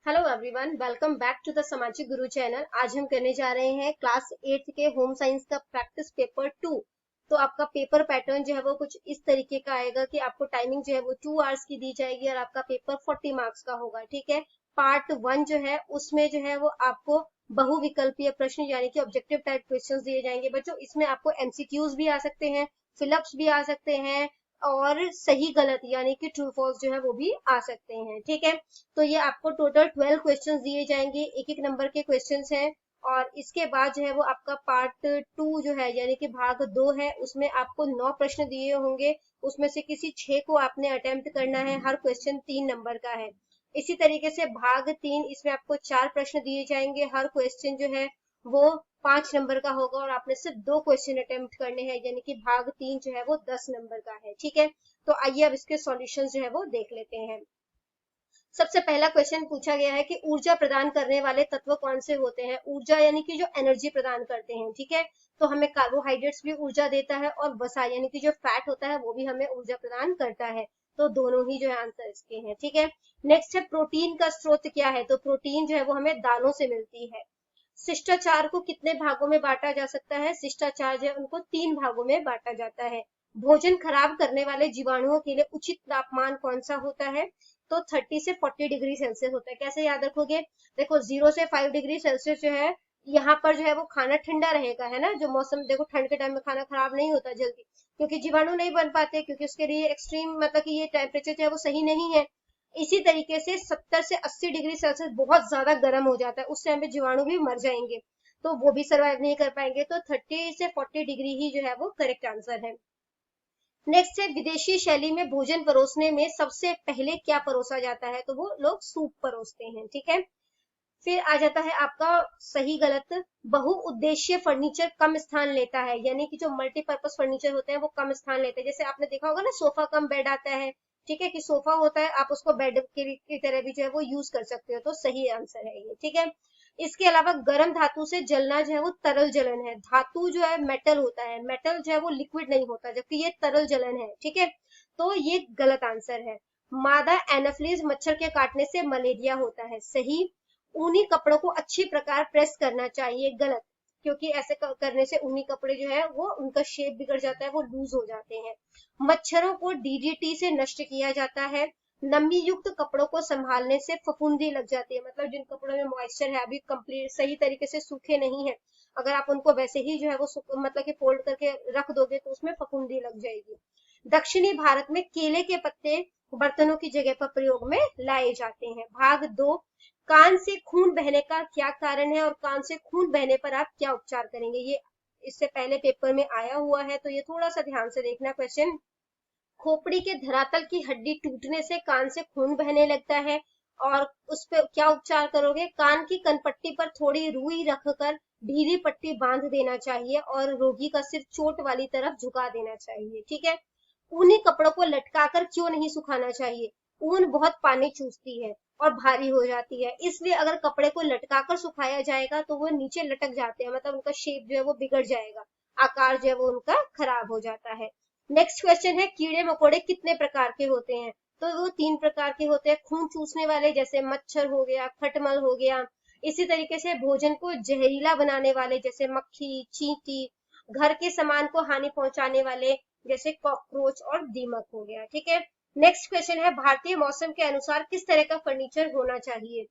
Hello everyone, welcome back to the Samajik Guru channel. आज हम करने जा रहे हैं क्लास 8 के होम साइंस का प्रैक्टिस पेपर 2। तो आपका पेपर पैटर्न जो है वो कुछ इस तरीके का आएगा कि आपको टाइमिंग जो है वो 2 आवर्स की दी जाएगी और आपका पेपर 40 मार्क्स का होगा। ठीक है, पार्ट 1 जो है उसमें जो है वो आपको बहुविकल्पीय प्रश्न यानी कि ऑब्जेक्टिव टाइप क्वेश्चंस दिए जाएंगे। बच्चों, इसमें आपको एमसीक्यूज भी आ सकते हैं, फिलअप्स भी आ सकते हैं और सही गलत यानी कि ट्रू फॉल्स जो है वो भी आ सकते हैं। ठीक है, तो ये आपको टोटल 12 क्वेश्चंस दिए जाएंगे, एक एक नंबर के क्वेश्चंस हैं। और इसके बाद जो है वो आपका पार्ट 2 जो है यानी कि भाग 2 है, उसमें आपको 9 प्रश्न दिए होंगे। उसमें से किसी 6 को आपने अटेम्प्ट करना है। हर क्वेश्चन 3 नंबर का है। इसी तरीके से भाग 3, इसमें आपको 4 प्रश्न दिए जाएंगे। हर क्वेश्चन जो है वो 5 नंबर का होगा और आपने सिर्फ 2 क्वेश्चन अटेम्प्ट करने हैं, यानी कि भाग 3 जो है वो 10 नंबर का है। ठीक है, तो आइए अब इसके सॉल्यूशंस जो है वो देख लेते हैं। सबसे पहला क्वेश्चन पूछा गया है कि ऊर्जा प्रदान करने वाले तत्व कौन से होते हैं। ऊर्जा यानी कि जो एनर्जी प्रदान करते हैं। ठीक है, तो हमें कार्बोहाइड्रेट्स भी ऊर्जा देता है और वसा यानी कि जो फैट होता है वो भी हमें ऊर्जा प्रदान करता है। तो दोनों ही जो है आंसर इसके हैं। ठीक है, नेक्स्ट है प्रोटीन का स्रोत क्या है। तो प्रोटीन जो है वो हमें दालों से मिलती है। शिष्टाचार को कितने भागों में बांटा जा सकता है। शिष्टाचार जो है उनको 3 भागों में बांटा जाता है। भोजन खराब करने वाले जीवाणुओं के लिए उचित तापमान कौन सा होता है। तो 30 से 40 डिग्री सेल्सियस होता है। कैसे याद रखोगे, देखो 0 से 5 डिग्री सेल्सियस जो है यहाँ पर जो है वो खाना ठंडा रहेगा, है ना। जो मौसम, देखो ठंड के टाइम में खाना खराब नहीं होता जल्दी, क्योंकि जीवाणु नहीं बन पाते, क्योंकि उसके लिए एक्सट्रीम मतलब कि ये टेम्परेचर जो है वो सही नहीं है। इसी तरीके से 70 से 80 डिग्री सेल्सियस बहुत ज्यादा गर्म हो जाता है, उस टाइम पे जीवाणु भी मर जाएंगे, तो वो भी सर्वाइव नहीं कर पाएंगे। तो 30 से 40 डिग्री ही जो है वो करेक्ट आंसर है। नेक्स्ट है विदेशी शैली में भोजन परोसने में सबसे पहले क्या परोसा जाता है। तो वो लोग सूप परोसते हैं। ठीक है, फिर आ जाता है आपका सही गलत। बहुउद्देशीय फर्नीचर कम स्थान लेता है, यानी कि जो मल्टीपर्पज फर्नीचर होते हैं वो कम स्थान लेते हैं। जैसे आपने देखा होगा ना, सोफा कम बेड आता है। ठीक है, कि सोफा होता है, आप उसको बेड की तरह भी जो है वो यूज कर सकते हो। तो सही आंसर है ये। ठीक है, इसके अलावा गर्म धातु से जलना जो है वो तरल जलन है। धातु जो है मेटल होता है, मेटल जो है वो लिक्विड नहीं होता, जबकि ये तरल जलन है। ठीक है, तो ये गलत आंसर है। मादा एनाफ्लीज मच्छर के काटने से मलेरिया होता है। सही। ऊनी कपड़ों को अच्छी प्रकार प्रेस करना चाहिए। गलत, क्योंकि ऐसे करने से ऊनी कपड़े जो है वो उनका शेप बिगड़ जाता है, वो लूज हो जाते हैं। मच्छरों को डीडीटी से नष्ट किया जाता है। नमी युक्त कपड़ों को संभालने से फफूंदी लग जाती है। मतलब जिन कपड़ों में मॉइस्चर है, अभी कंप्लीट सही तरीके से सूखे नहीं है, अगर आप उनको वैसे ही जो है वो मतलब कि फोल्ड करके रख दोगे तो उसमें फफूंदी लग जाएगी। दक्षिणी भारत में केले के पत्ते बर्तनों की जगह पर प्रयोग में लाए जाते हैं। भाग 2, कान से खून बहने का क्या कारण है और कान से खून बहने पर आप क्या उपचार करेंगे। ये इससे पहले पेपर में आया हुआ है, तो ये थोड़ा सा ध्यान से देखना क्वेश्चन। खोपड़ी के धरातल की हड्डी टूटने से कान से खून बहने लगता है और उस पर क्या उपचार करोगे। कान की कनपट्टी पर थोड़ी रुई रखकर ढीली पट्टी बांध देना चाहिए और रोगी का सिर चोट वाली तरफ झुका देना चाहिए। ठीक है, ऊनी कपड़ों को लटकाकर क्यों नहीं सुखाना चाहिए। ऊन बहुत पानी चूसती है और भारी हो जाती है, इसलिए अगर कपड़े को लटकाकर सुखाया जाएगा तो वो नीचे लटक जाते हैं, मतलब उनका शेप जो है वो बिगड़ जाएगा, आकार जो है वो उनका खराब हो जाता है। नेक्स्ट क्वेश्चन है कीड़े मकोड़े कितने प्रकार के होते हैं। तो वो 3 प्रकार के होते हैं। खून चूसने वाले, जैसे मच्छर हो गया, खटमल हो गया। इसी तरीके से भोजन को जहरीला बनाने वाले, जैसे मक्खी, चींटी। घर के सामान को हानि पहुंचाने वाले, जैसे कॉकरोच और दीमक हो गया। ठीक है, नेक्स्ट क्वेश्चन है भारतीय मौसम के अनुसार किस तरह का फर्नीचर होना चाहिए।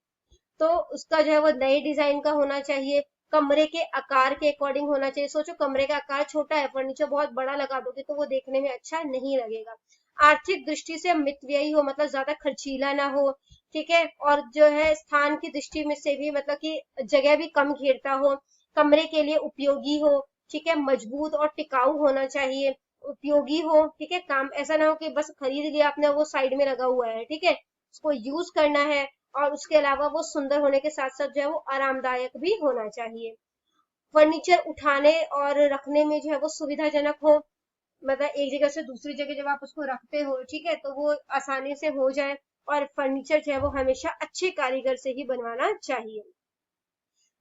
तो उसका जो है वो नए डिजाइन का होना चाहिए, कमरे के आकार के अकॉर्डिंग होना चाहिए। सोचो कमरे का आकार छोटा है, फर्नीचर बहुत बड़ा लगा दोगे तो वो देखने में अच्छा नहीं लगेगा। आर्थिक दृष्टि से मितव्ययी हो, मतलब ज्यादा खर्चीला ना हो। ठीक है, और जो है स्थान की दृष्टि में से भी, मतलब कि जगह भी कम घेरता हो, कमरे के लिए उपयोगी हो। ठीक है, मजबूत और टिकाऊ होना चाहिए, उपयोगी हो। ठीक है, काम ऐसा ना हो कि बस खरीद लिया आपने, वो साइड में लगा हुआ है। ठीक है, उसको यूज करना है और उसके अलावा वो सुंदर होने के साथ साथ जो है वो आरामदायक भी होना चाहिए। फर्नीचर उठाने और रखने में जो है वो सुविधाजनक हो, मतलब एक जगह से दूसरी जगह जब आप उसको रखते हो, ठीक है, तो वो आसानी से हो जाए। और फर्नीचर जो है वो हमेशा अच्छे कारीगर से ही बनवाना चाहिए।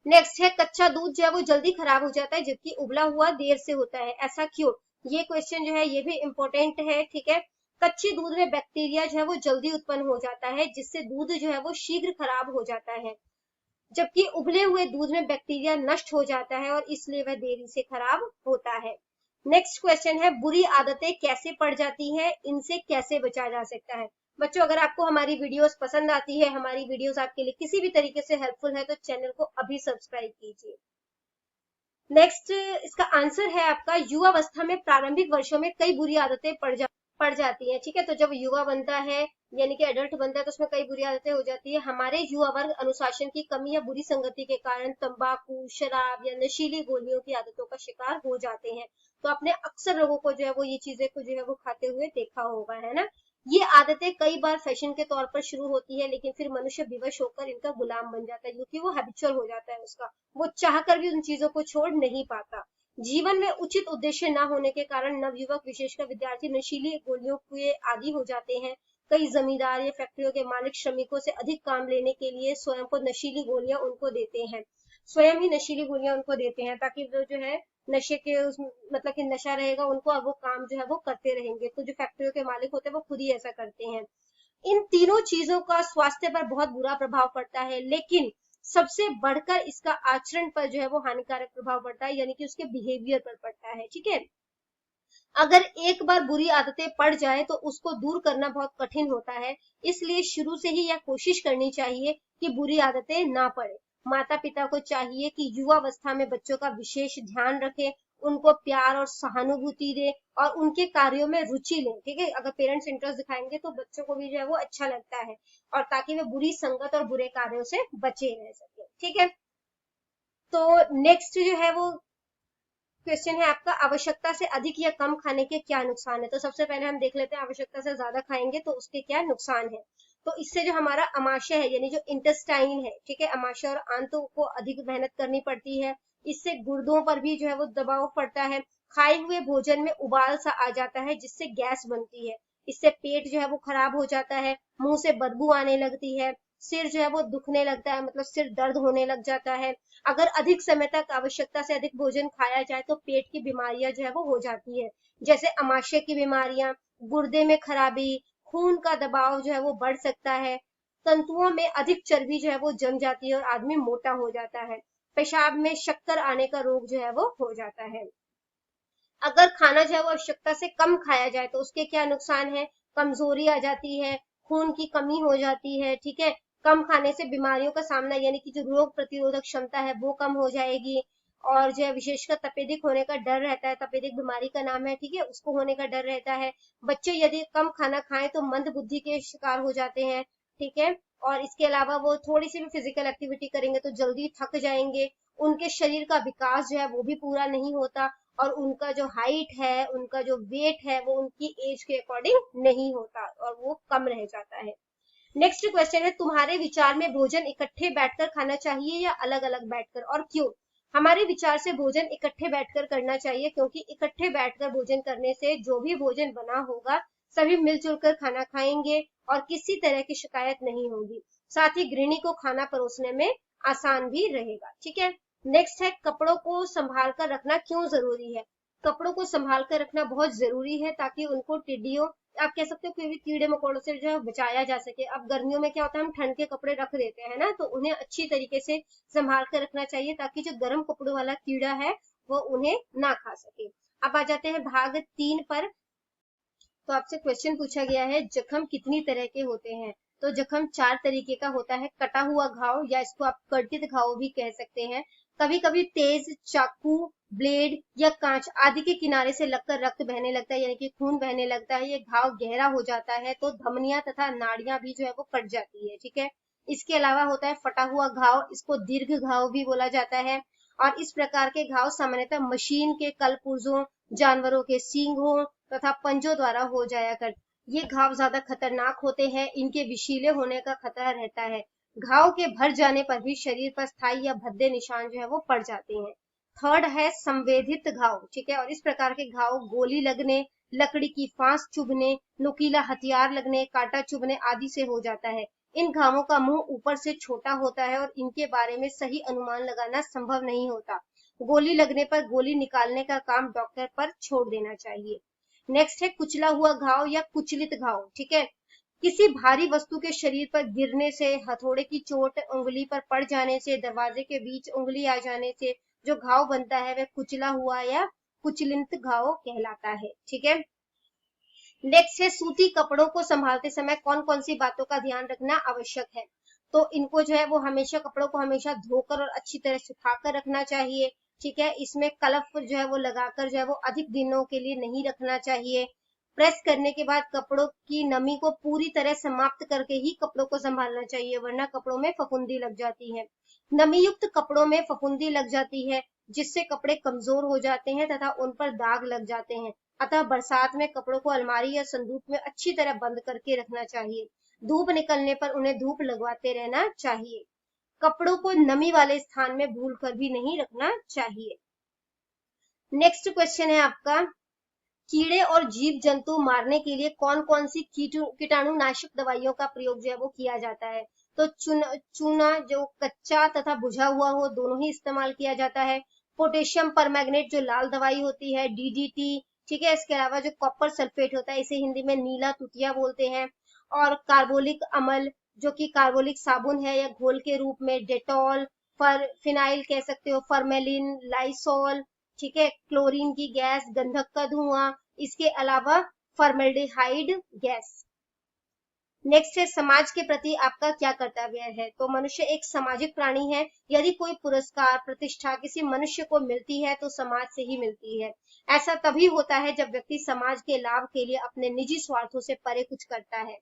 नेक्स्ट है कच्चा दूध जो है वो जल्दी खराब हो जाता है, जबकि उबला हुआ देर से होता है, ऐसा क्यों। ये क्वेश्चन जो है ये भी इम्पोर्टेंट है। ठीक है, कच्चे दूध में बैक्टीरिया जो है वो जल्दी उत्पन्न हो जाता है, जिससे दूध जो है वो शीघ्र खराब हो जाता है, जबकि उबले हुए दूध में बैक्टीरिया नष्ट हो जाता है और इसलिए वह देरी से खराब होता है। नेक्स्ट क्वेश्चन है, बुरी आदतें कैसे पड़ जाती हैं, इनसे कैसे बचा जा सकता है। बच्चों, अगर आपको हमारी वीडियोस पसंद आती है, हमारी वीडियोस आपके लिए किसी भी तरीके से हेल्पफुल है, तो चैनल को अभी सब्सक्राइब कीजिए। नेक्स्ट इसका आंसर है आपका, युवावस्था में प्रारंभिक वर्षों में कई बुरी आदतें पड़ जाती हैं। ठीक है, तो जब युवा बनता है यानी कि एडल्ट बनता है तो उसमें कई बुरी आदतें हो जाती है। हमारे युवा वर्ग अनुशासन की कमी या बुरी संगति के कारण तंबाकू, शराब या नशीली गोलियों की आदतों का शिकार हो जाते हैं। तो आपने अक्सर लोगों को जो है वो ये चीजें को जो है वो खाते हुए देखा होगा, है ना। ये आदतें कई बार फैशन के तौर पर शुरू होती है, लेकिन फिर मनुष्य विवश होकर इनका गुलाम बन जाता है, क्योंकि वो हैबिचुअल हो जाता है उसका, वो चाहकर भी उन चीजों को छोड़ नहीं पाता। जीवन में उचित उद्देश्य न होने के कारण नवयुवक, विशेषकर विद्यार्थी, नशीली गोलियों के आदी हो जाते हैं। कई जमींदार या फैक्ट्रियों के मालिक श्रमिकों से अधिक काम लेने के लिए स्वयं को नशीली गोलियां उनको देते हैं, स्वयं ही नशीली गोलियां उनको देते हैं, ताकि वो जो है नशे के उस मतलब कि नशा रहेगा उनको और वो काम जो है वो करते रहेंगे। तो जो फैक्ट्रियों के मालिक होते हैं वो खुद ही ऐसा करते हैं। इन तीनों चीजों का स्वास्थ्य पर बहुत बुरा प्रभाव पड़ता है, लेकिन सबसे बढ़कर इसका आचरण पर जो है वो हानिकारक प्रभाव पड़ता है, यानी कि उसके बिहेवियर पर पड़ता है। ठीक है, अगर एक बार बुरी आदतें पड़ जाए तो उसको दूर करना बहुत कठिन होता है, इसलिए शुरू से ही यह कोशिश करनी चाहिए कि बुरी आदतें ना पड़े। माता पिता को चाहिए कि युवावस्था में बच्चों का विशेष ध्यान रखें, उनको प्यार और सहानुभूति दे और उनके कार्यों में रुचि लें। ठीक है, अगर पेरेंट्स इंटरेस्ट दिखाएंगे तो बच्चों को भी जो है वो अच्छा लगता है, और ताकि वे बुरी संगत और बुरे कार्यों से बचे रह सके। ठीक है, तो नेक्स्ट जो है वो क्वेश्चन है आपका, आवश्यकता से अधिक या कम खाने के क्या नुकसान है। तो सबसे पहले हम देख लेते हैं आवश्यकता से ज्यादा खाएंगे तो उसके क्या नुकसान है। तो इससे जो हमारा अमाशय है यानी जो इंटेस्टाइन है, ठीक है, अमाशय और आंतों को अधिक मेहनत करनी पड़ती है। इससे गुर्दों पर भी जो है वो दबाव पड़ता है। खाए हुए भोजन में उबाल सा आ जाता है, जिससे गैस बनती है। इससे पेट जो है वो खराब हो जाता है, मुंह से बदबू आने लगती है, सिर जो है वो दुखने लगता है, मतलब सिर दर्द होने लग जाता है। अगर अधिक समय तक आवश्यकता से अधिक भोजन खाया जाए तो पेट की बीमारियां जो है वो हो जाती है, जैसे अमाशय की बीमारियां, गुर्दे में खराबी, खून का दबाव जो है वो बढ़ सकता है, तंतुओं में अधिक चर्बी जो है वो जम जाती है और आदमी मोटा हो जाता है, पेशाब में शक्कर आने का रोग जो है वो हो जाता है। अगर खाना जो है वो आवश्यकता से कम खाया जाए तो उसके क्या नुकसान है, कमजोरी आ जाती है, खून की कमी हो जाती है। ठीक है, कम खाने से बीमारियों का सामना यानी कि जो रोग प्रतिरोधक क्षमता है वो कम हो जाएगी, और जो है विशेषकर तपेदिक होने का डर रहता है, तपेदिक बीमारी का नाम है, ठीक है, उसको होने का डर रहता है। बच्चे यदि कम खाना खाएं तो मंद बुद्धि के शिकार हो जाते हैं। ठीक है, और इसके अलावा वो थोड़ी सी भी फिजिकल एक्टिविटी करेंगे तो जल्दी थक जाएंगे, उनके शरीर का विकास जो है वो भी पूरा नहीं होता, और उनका जो हाइट है, उनका जो वेट है वो उनकी एज के अकॉर्डिंग नहीं होता और वो कम रह जाता है। नेक्स्ट क्वेश्चन है, तुम्हारे विचार में भोजन इकट्ठे बैठकर खाना चाहिए या अलग अलग बैठकर, और क्यों। हमारे विचार से भोजन इकट्ठे बैठकर करना चाहिए, क्योंकि इकट्ठे बैठकर भोजन करने से जो भी भोजन बना होगा सभी मिलजुल कर खाना खाएंगे और किसी तरह की शिकायत नहीं होगी, साथ ही गृहिणी को खाना परोसने में आसान भी रहेगा। ठीक है, नेक्स्ट है, कपड़ों को संभाल कर रखना क्यों जरूरी है। कपड़ों को संभाल कर रखना बहुत जरूरी है ताकि उनको टिड्डियों, आप कह सकते हो कोई भी कीड़े मकोड़ों से जो है बचाया जा सके। अब गर्मियों में क्या होता है, हम ठंड के कपड़े रख देते हैं ना, तो उन्हें अच्छी तरीके से संभाल कर रखना चाहिए ताकि जो गर्म कपड़ों वाला कीड़ा है वो उन्हें ना खा सके। अब आ जाते हैं भाग 3 पर। तो आपसे क्वेश्चन पूछा गया है, जख्म कितनी तरह के होते हैं। तो जख्म 4 तरीके का होता है, कटा हुआ घाव या इसको आप कर्टित घाव भी कह सकते हैं। कभी कभी तेज चाकू, ब्लेड या कांच आदि के किनारे से लगकर रक्त बहने लगता है, यानी कि खून बहने लगता है, ये घाव गहरा हो जाता है तो धमनियां तथा नाड़ियां भी जो है वो कट जाती है। ठीक है, इसके अलावा होता है फटा हुआ घाव, इसको दीर्घ घाव भी बोला जाता है, और इस प्रकार के घाव सामान्यतः मशीन के कलपुर्जों, जानवरों के सींगों तथा पंजों द्वारा हो जाया कर। ये घाव ज्यादा खतरनाक होते हैं, इनके विशीले होने का खतरा रहता है। घाव के भर जाने पर भी शरीर पर स्थायी या भद्दे निशान जो है वो पड़ जाते हैं। थर्ड है संवेदित घाव। ठीक है, और इस प्रकार के घाव गोली लगने, लकड़ी की फांस चुभने, नुकीला हथियार लगने, कांटा चुभने आदि से हो जाता है। इन घावों का मुंह ऊपर से छोटा होता है और इनके बारे में सही अनुमान लगाना संभव नहीं होता। गोली लगने पर गोली निकालने का काम डॉक्टर पर छोड़ देना चाहिए। नेक्स्ट है कुचला हुआ घाव या कुचलित घाव, ठीक है, किसी भारी वस्तु के शरीर पर गिरने से, हथौड़े की चोट उंगली पर पड़ जाने से, दरवाजे के बीच उंगली आ जाने से जो घाव बनता है वह कुचला हुआ या कुचलित घाव कहलाता है, ठीक है। नेक्स्ट है सूती कपड़ों को संभालते समय कौन कौन सी बातों का ध्यान रखना आवश्यक है। तो इनको जो है वो हमेशा कपड़ों को हमेशा धोकर और अच्छी तरह सुखाकर रखना चाहिए, ठीक है। इसमें कलफ जो है वो लगाकर जो है वो अधिक दिनों के लिए नहीं रखना चाहिए। प्रेस करने के बाद कपड़ों की नमी को पूरी तरह समाप्त करके ही कपड़ों को संभालना चाहिए, वरना कपड़ों में फफूंदी लग जाती है। नमी युक्त कपड़ों में फफूंदी लग जाती है जिससे कपड़े कमजोर हो जाते हैं तथा उन पर दाग लग जाते हैं। अतः बरसात में कपड़ों को अलमारी या संदूक में अच्छी तरह बंद करके रखना चाहिए। धूप निकलने पर उन्हें धूप लगवाते रहना चाहिए। कपड़ों को नमी वाले स्थान में भूलकर भी नहीं रखना चाहिए। नेक्स्ट क्वेश्चन है आपका, कीड़े और जीव जंतु मारने के लिए कौन कौन सी कीटाणुनाशक दवाइयों का प्रयोग जो है वो किया जाता है। तो चूना जो कच्चा तथा बुझा हुआ हो दोनों ही इस्तेमाल किया जाता है। पोटेशियम परमैंगनेट जो लाल दवाई होती है, डीडीटी, ठीक है। इसके अलावा जो कॉपर सल्फेट होता है इसे हिंदी में नीला तुतिया बोलते हैं। और कार्बोलिक अम्ल जो कि कार्बोलिक साबुन है या घोल के रूप में, डेटॉल, फिनाइल कह सकते हो, फॉर्मेलिन, लाइसोल, ठीक है, क्लोरीन की गैस, गंधक का धुआं, इसके अलावा फॉर्मेल्डिहाइड गैस। नेक्स्ट है समाज के प्रति आपका क्या कर्तव्य है। तो मनुष्य एक सामाजिक प्राणी है। यदि कोई पुरस्कार प्रतिष्ठा किसी मनुष्य को मिलती है तो समाज से ही मिलती है। ऐसा तभी होता है जब व्यक्ति समाज के लाभ के लिए अपने निजी स्वार्थों से परे कुछ करता है,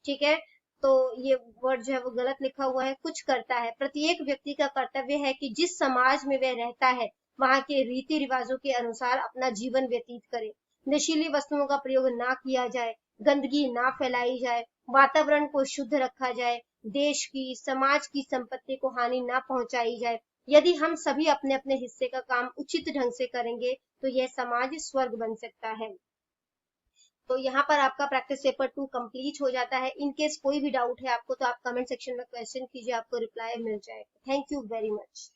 ठीक है। तो ये वर्ड जो है वो गलत लिखा हुआ है, कुछ करता है। प्रत्येक व्यक्ति का कर्तव्य है कि जिस समाज में वह रहता है वहां के रीति रिवाजों के अनुसार अपना जीवन व्यतीत करे। नशीली वस्तुओं का प्रयोग ना किया जाए, गंदगी ना फैलाई जाए, वातावरण को शुद्ध रखा जाए, देश की समाज की संपत्ति को हानि ना पहुंचाई जाए। यदि हम सभी अपने अपने हिस्से का काम उचित ढंग से करेंगे तो यह समाज स्वर्ग बन सकता है। तो यहाँ पर आपका प्रैक्टिस पेपर 2 कंप्लीट हो जाता है। इन केस कोई भी डाउट है आपको तो आप कमेंट सेक्शन में क्वेश्चन कीजिए, आपको रिप्लाई मिल जाएगा। Thank you very much.